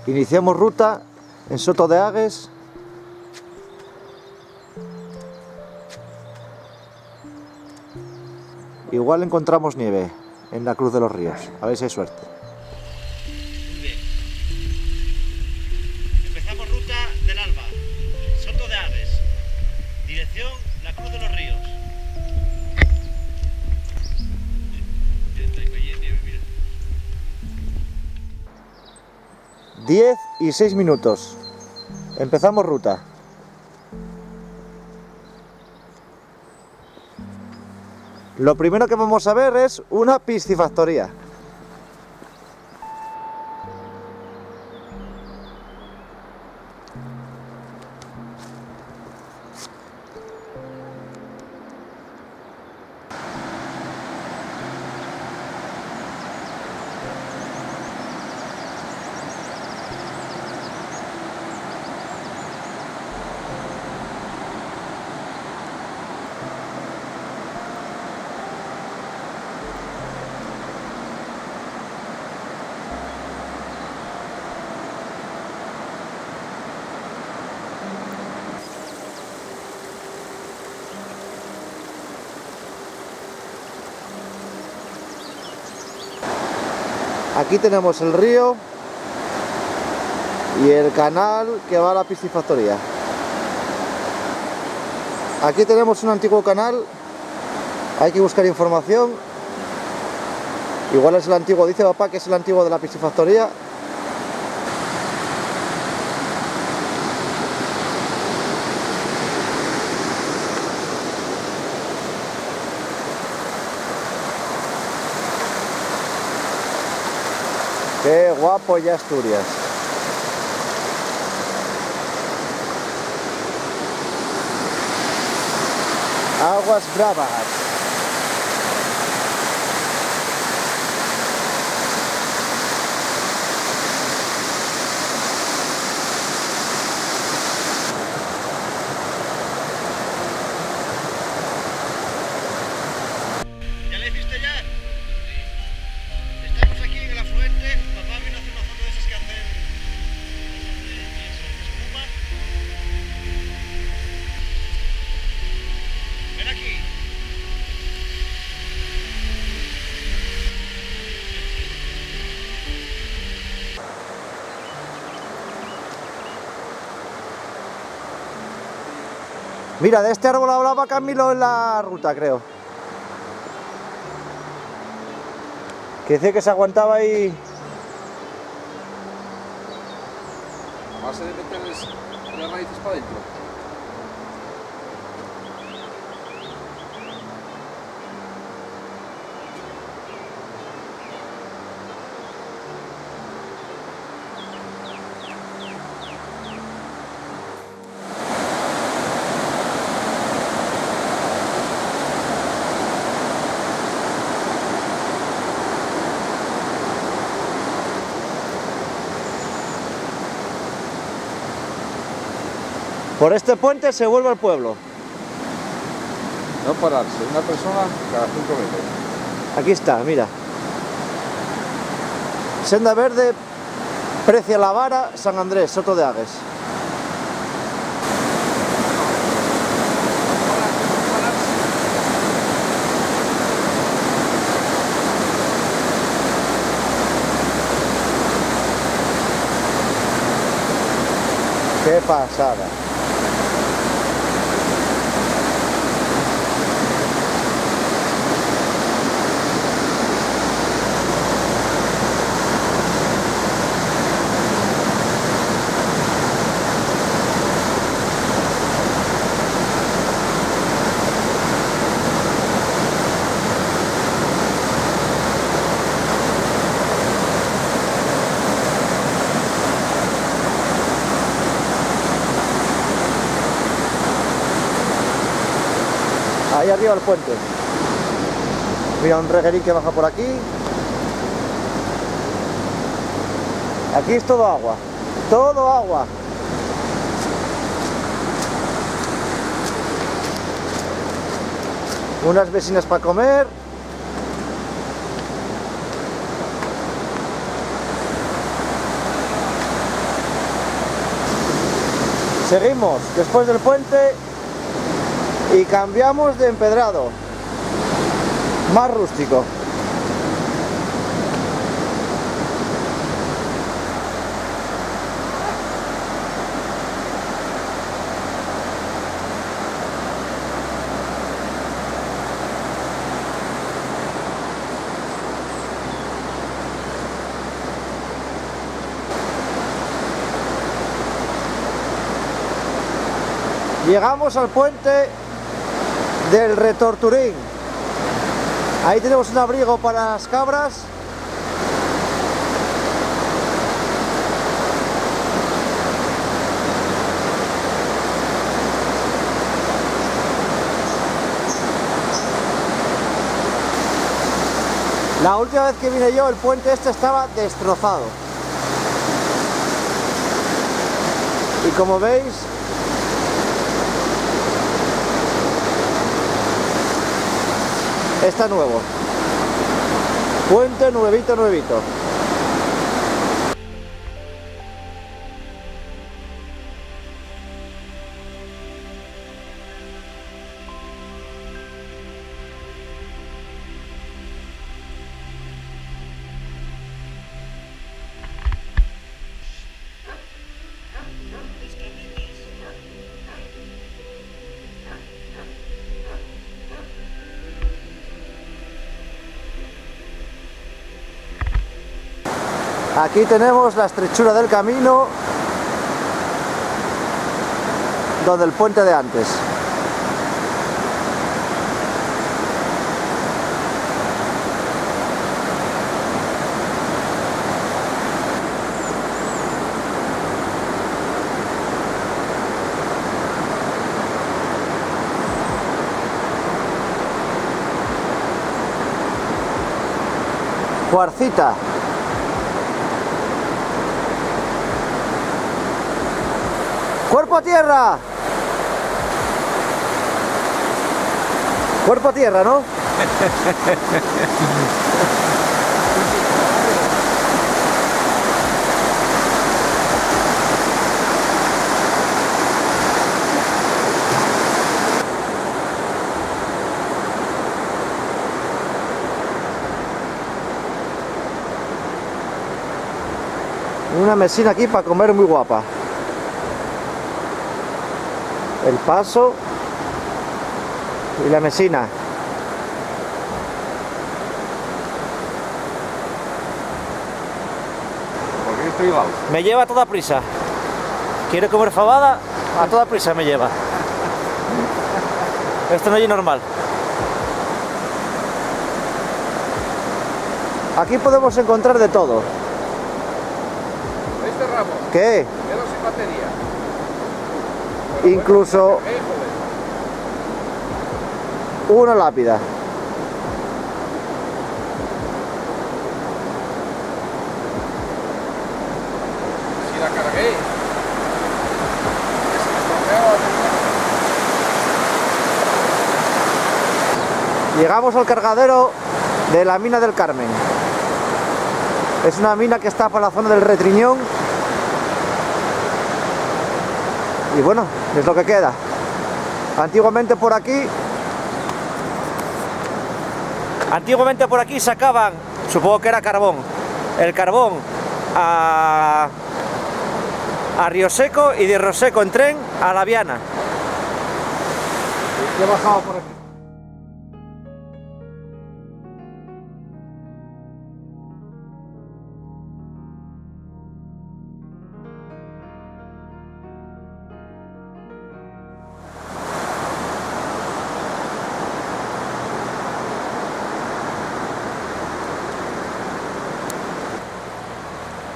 Iniciamos ruta en Soto de Agues. Igual encontramos nieve en la Cruz de los Ríos, a ver si hay suerte. Muy bien. Empezamos ruta del Alba, Soto de Agues, dirección la Cruz de los Ríos. 10 y 6 minutos. Empezamos ruta. Lo primero que vamos a ver es una piscifactoría. Aquí tenemos el río y el canal que va a la piscifactoría. Aquí tenemos un antiguo canal, hay que buscar información. Igual es el antiguo, dice papá que es el antiguo de la piscifactoría. Qué guapo ya Asturias. Aguas bravas. ¿Ya le viste ya? Estamos aquí en el afluente. Papá vino a hacer una foto de esas que hacen espuma. Ven aquí. Mira, de este árbol hablaba Camilo en la ruta, creo. Que decía que se aguantaba ahí. A base de meterles las raíces para adentro. Por este puente se vuelve al pueblo. No pararse, una persona cada 5 metros. Aquí está, mira. Senda verde, Precia la Vara, San Andrés, Soto de Agues. Qué pasada. Ahí arriba el puente. Mira un reguerín que baja por aquí. Aquí es todo agua. Todo agua. Unas vecinas para comer. Seguimos después del puente y cambiamos de empedrado, más rústico. Llegamos al puente del Retorturín. Ahí tenemos un abrigo para las cabras. La última vez que vine yo, el puente este estaba destrozado. Y como veis, está nuevo. Puente nuevito, nuevito. Aquí tenemos la estrechura del camino donde el puente de antes. Cuarcita. ¡Cuerpo a tierra! Cuerpo a tierra, ¿no? Una mesina aquí para comer muy guapa. El paso y la mesina. ¿Por qué estoy helado? Me lleva a toda prisa. Quiere comer fabada, a toda prisa me lleva. Esto no es normal. Aquí podemos encontrar de todo. Este ramo, ¿Qué? pero sin batería. Incluso una lápida. Si la cargué, se me estropeó la batería. Llegamos al cargadero de la mina del Carmen. Es una mina que está para la zona del Retriñón. Y bueno, es lo que queda. Antiguamente por aquí sacaban, supongo que era carbón, el carbón a Río Seco y de Río Seco en tren a La Viana. He bajado por aquí.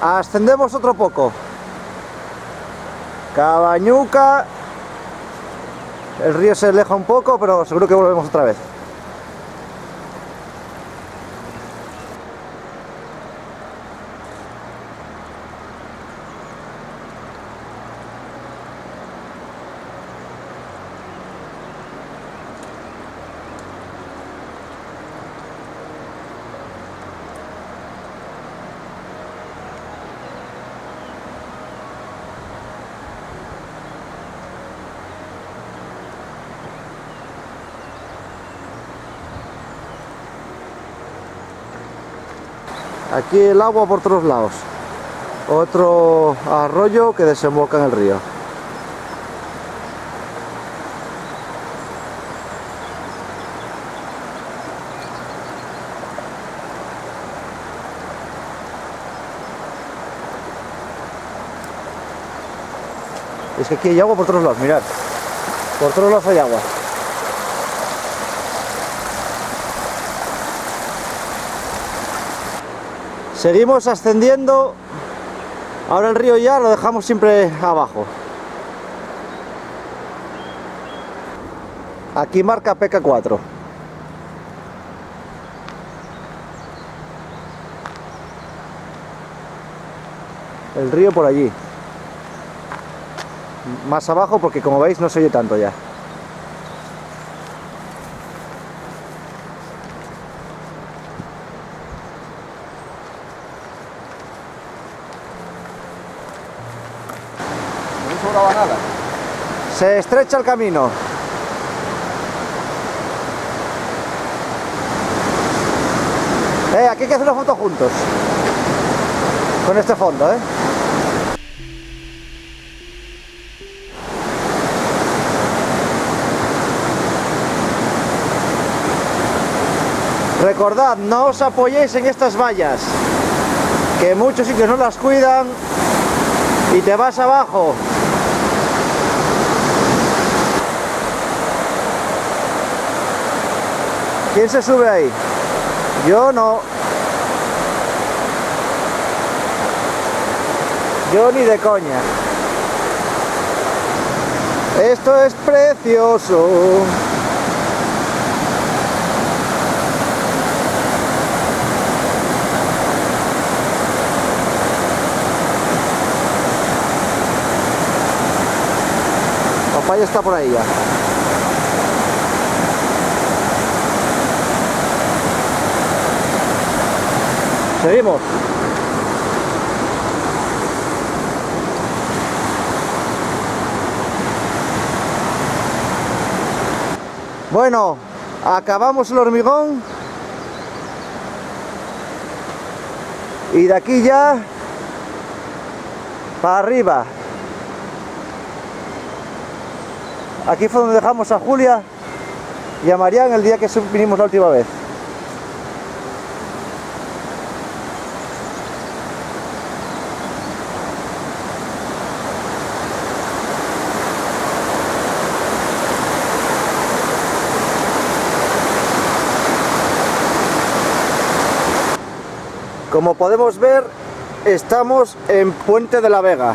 Ascendemos otro poco. Cabañuca. El río se aleja un poco, pero seguro que volvemos otra vez. Aquí el agua por todos lados. Otro arroyo que desemboca en el río. Es que aquí hay agua por todos lados, mirad. Por todos lados hay agua. Seguimos ascendiendo. Ahora el río ya lo dejamos siempre abajo. Aquí marca PK4. El río por allí. Más abajo porque como veis no se oye tanto ya. No sobraba nada. Se estrecha el camino. Aquí hay que hacer una foto juntos. Con este fondo, Recordad, no os apoyéis en estas vallas, que en muchos sitios no las cuidan y te vas abajo. ¿Quién se sube ahí? Yo no. Yo ni de coña. Esto es precioso. Papaya está por ahí ya. Seguimos. Bueno, acabamos el hormigón y de aquí ya para arriba. Aquí fue donde dejamos a Julia y a Marián el día que vinimos la última vez. Como podemos ver, estamos en Puente de la Vega.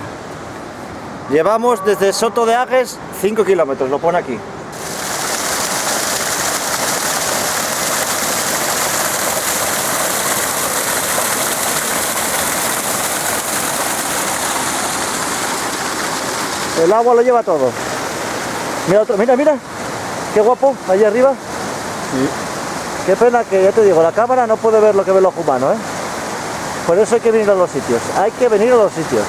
Llevamos desde Soto de Agues 5 kilómetros, lo pone aquí. El agua lo lleva todo. Mira otro, mira, mira. Qué guapo, allí arriba. Sí. Qué pena que, ya te digo, la cámara no puede ver lo que ve el ojo humano, Por eso hay que venir a los sitios. Hay que venir a los sitios.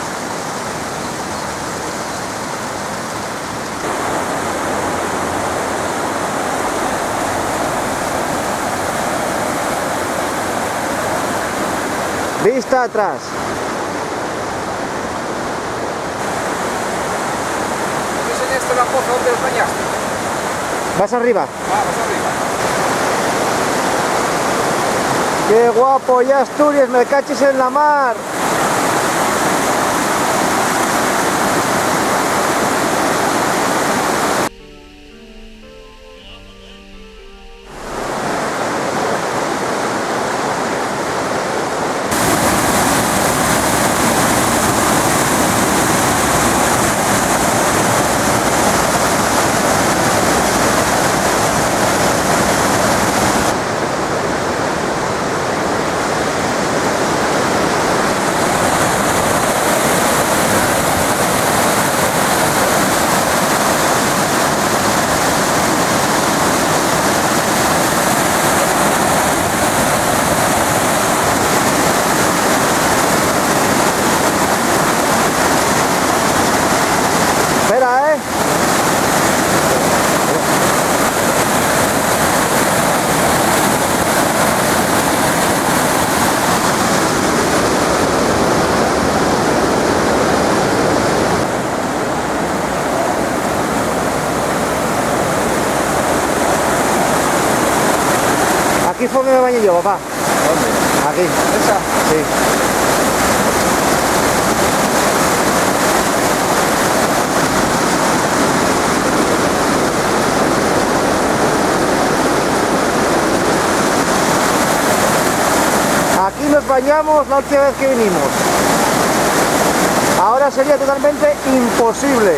Vista atrás. ¿Me enseñaste la foto donde os bañaste? Vas arriba. Vamos arriba. ¡Qué guapo! Ya Asturias, me cachis en la mar. fue donde me bañé yo, papá. ¿Dónde? Aquí. ¿Esa? Sí. Aquí nos bañamos la última vez que vinimos. Ahora sería totalmente imposible.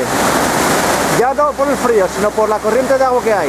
Ya no por el frío, sino por la corriente de agua que hay.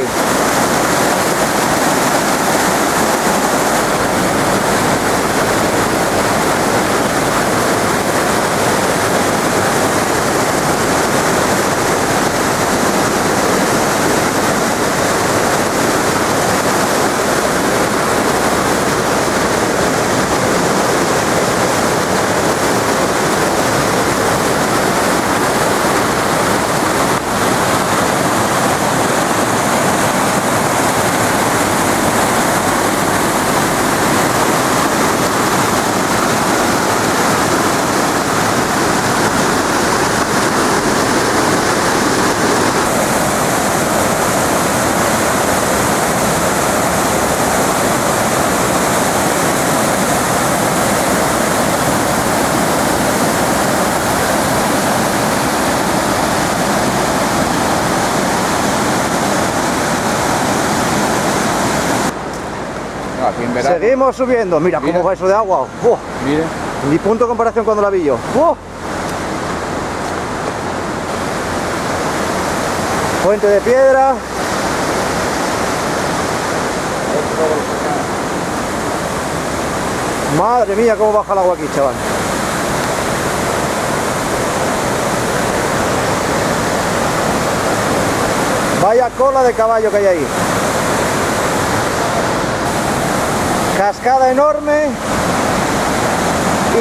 Aquí en verano. Seguimos subiendo. Mira cómo Mira. va eso de agua. ¡Buah! Mire. Ni punto de comparación cuando la vi yo. ¡Buah! Puente de piedra. Madre mía, cómo baja el agua aquí, chaval. Vaya cola de caballo que hay ahí. Cascada enorme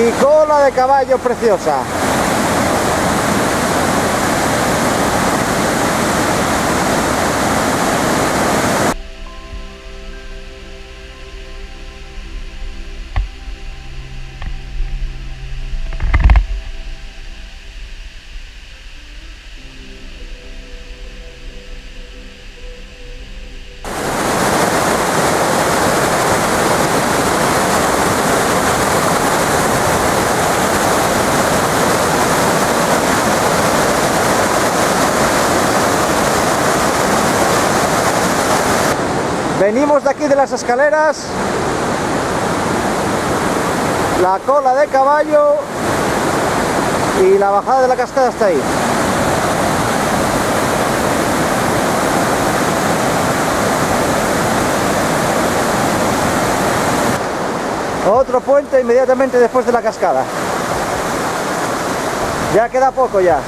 y cola de caballo preciosa. Venimos de aquí de las escaleras, la cola de caballo y la bajada de la cascada está ahí. Otro puente inmediatamente después de la cascada. Ya queda poco ya.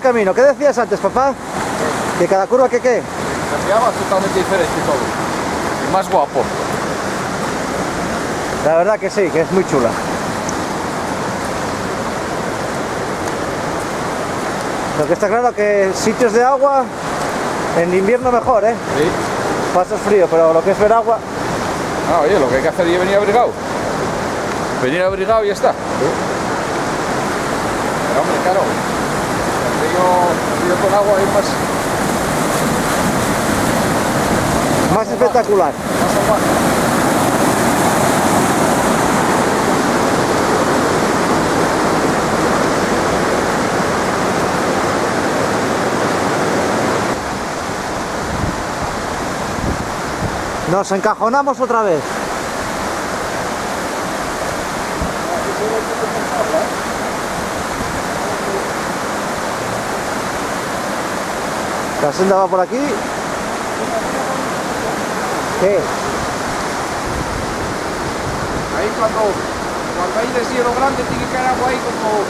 Camino, ¿qué decías antes, papá? Que cada curva que qué. Cambiaba totalmente diferente todo. Y más guapo. La verdad que sí, que es muy chula. Lo que está claro que sitios de agua en invierno mejor, ¿eh? Sí. Pasas frío, pero lo que es ver agua. Ah, oye, lo que hay que hacer es venir abrigado. Venir abrigado y ya está. Sí. Pero hombre, claro. Yo con agua es Más espectacular. más aguante. Nos encajonamos otra vez. La senda va por aquí. ¿Qué? Ahí cuando hay deshielo grande tiene que haber agua ahí como...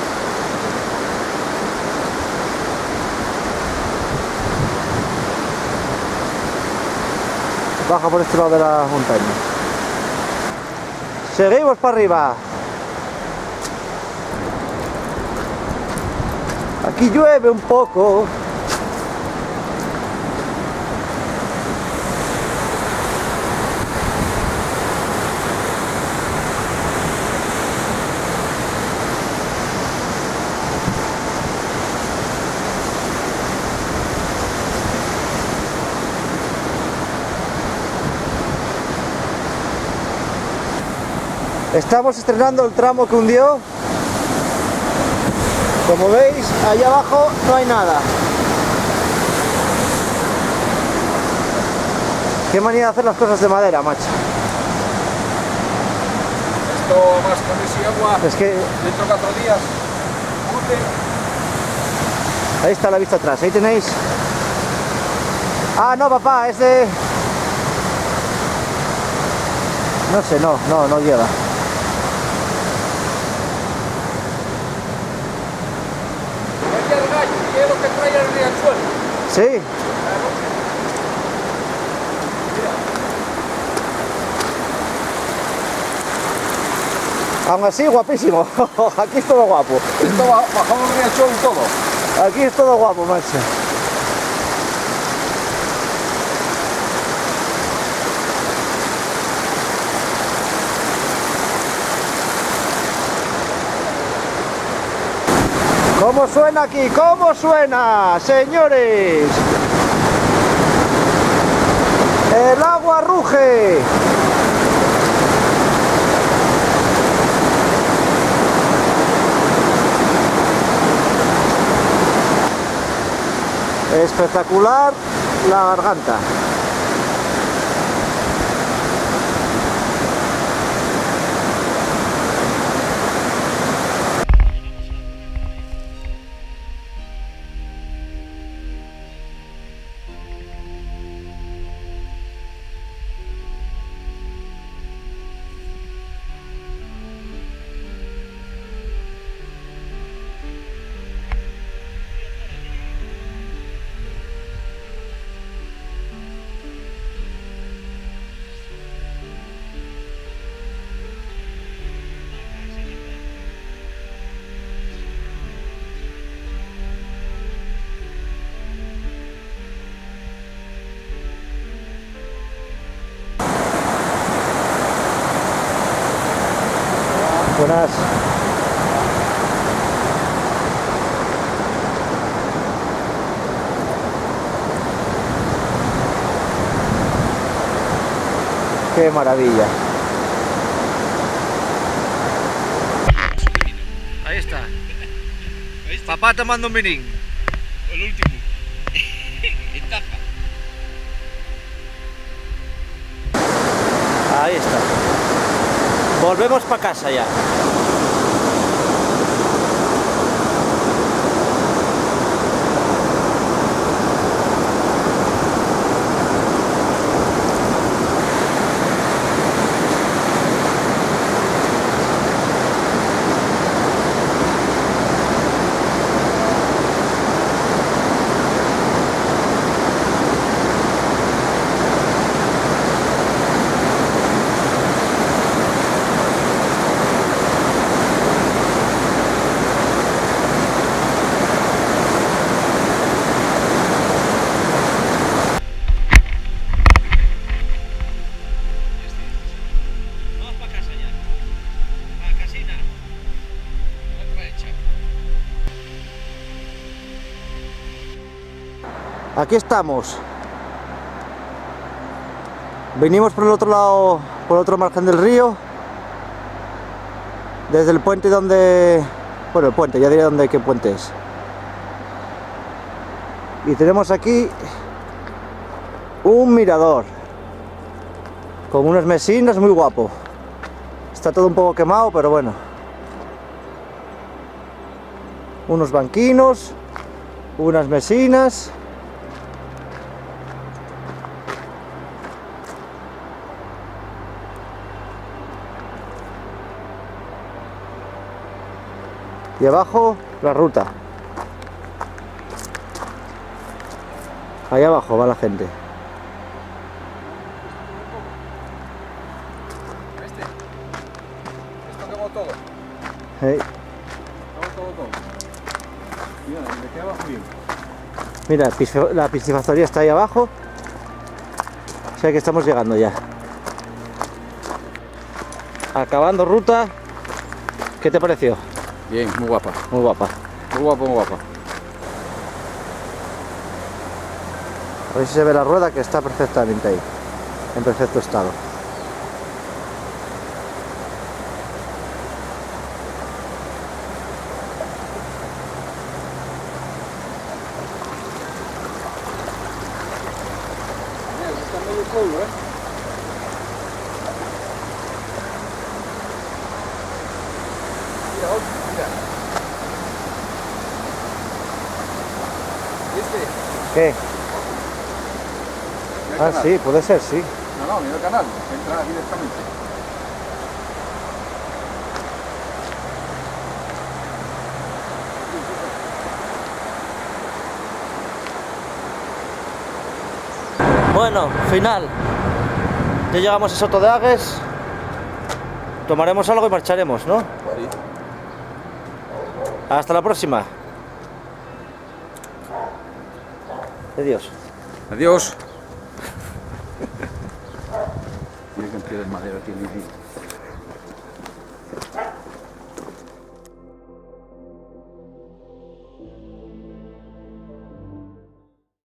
baja por este lado de la montaña. Seguimos para arriba. Aquí llueve un poco. Estamos estrenando el tramo que hundió. Como veis, allá abajo no hay nada. Qué manía de hacer las cosas de madera, macho. Esto más con ese agua. Es que Dentro de 4 días. ahí está la vista atrás, ahí tenéis. Ah, no, papá, es de... No sé, no llega. El gallo, y es lo que trae el riachuelo. Sí. Aún así, guapísimo. Aquí es todo guapo. Esto bajamos el riachuelo y todo. Aquí es todo guapo, macho. ¿Cómo suena aquí? ¿Cómo suena, señores? El agua ruge. Espectacular la garganta. Buenas. Qué maravilla. Ahí está. Papá tomando un vinín. El último. En taza. Ahí está. Volvemos para casa ya. Vamos para casa ya. A casina. Otra hecha. Aquí estamos. Venimos por el otro lado, por el otro margen del río. Desde el puente donde... Bueno, el puente, ya diré dónde, qué puente es. Y tenemos aquí un mirador con unas mesinas muy guapo. Está todo un poco quemado, pero bueno. Unos banquinos, unas mesinas. Y abajo la ruta. Ahí abajo va la gente. Hey. Todo. Mira, de aquí abajo bien. Mira, la piscifactoría está ahí abajo. O sea que estamos llegando ya. Acabando ruta. ¿Qué te pareció? Bien, muy guapa. Muy guapa. Muy guapa, muy guapa. A ver si se ve la rueda, que está perfectamente ahí. En perfecto estado. Mira, está medio pueblo, ¿eh? Mira, mira. ¿Viste? ¿Qué? Mira el Ah, canal. sí, puede ser, sí. No, mira el canal. Entra directamente. Bueno, final. Ya llegamos a Soto de Agues. Tomaremos algo y marcharemos, ¿no? Sí. Hasta la próxima. Adiós. Adiós. Mira que cantidad de madera tiene ahí.